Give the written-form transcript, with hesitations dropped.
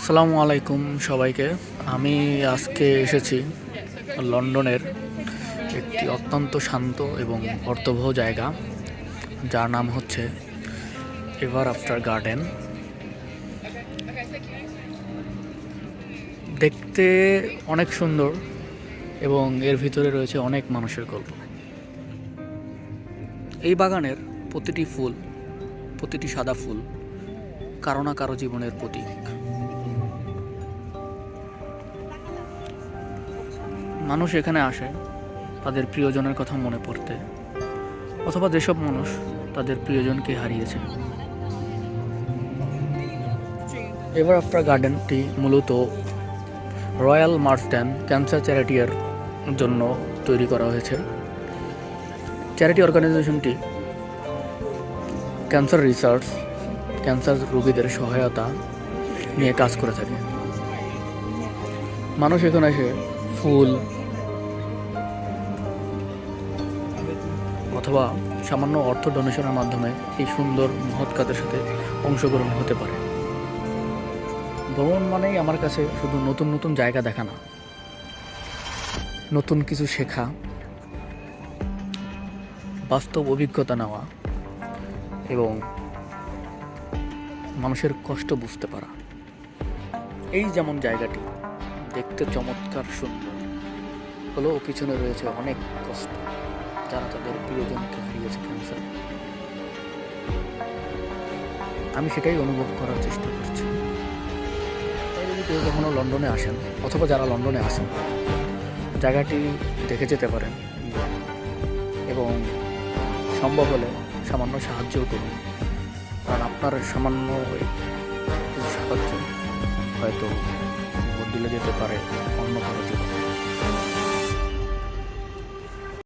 আসসালামু আলাইকুম সবাইকে। আমি আজকে এসেছি লন্ডনের একটি অত্যন্ত শান্ত এবং অর্থবহ জায়গা, যার নাম হচ্ছে এভার আফটার গার্ডেন। দেখতে অনেক সুন্দর এবং এর ভিতরে রয়েছে অনেক মানুষের গল্প। এই বাগানের প্রতিটি ফুল, প্রতিটি সাদা ফুল কারো না কারো জীবনের প্রতীক। মানুষ এখানে আসে তাদের প্রিয়জনের কথা মনে পড়তে, অথবা যেসব মানুষ তাদের প্রিয়জনকে হারিয়েছে। এভার আফটার গার্ডেনটি মূলত রয়্যাল মার্সডেন ক্যান্সার চ্যারিটির জন্য তৈরি করা হয়েছে। চ্যারিটি অর্গানাইজেশনটি ক্যান্সার রিসার্চ, ক্যান্সার রোগীদের সহায়তা নিয়ে কাজ করে থাকে। মানুষ এখানে এসে ফুল অথবা সামান্য অর্থ ডোনেশনের মাধ্যমে এই সুন্দর মহৎ কাজের সাথে অংশগ্রহণ হতে পারে। ভ্রমণ মানেই আমার কাছে শুধু নতুন নতুন জায়গা দেখা না, নতুন কিছু শেখা, বাস্তব অভিজ্ঞতা নেওয়া এবং মানুষের কষ্ট বুঝতে পারা। এই যেমন জায়গাটি দেখতে চমৎকার সুন্দর হলেও পিছনে রয়েছে অনেক কষ্ট, যারা তাদের প্রিয়জনকে হারিয়েছে ক্যান্সার। আমি সেটাই অনুভব করার চেষ্টা করছি। তাই যদি কেউ কখনো লন্ডনে আসেন, অথবা যারা লন্ডনে আসেন, জায়গাটি দেখে যেতে পারেন এবং সম্ভব হলে সামান্য সাহায্যও করুন, কারণ আপনার সামান্য কিছু সাহায্য হয়তো বদলে যেতে পারে অন্য কারো জীবন।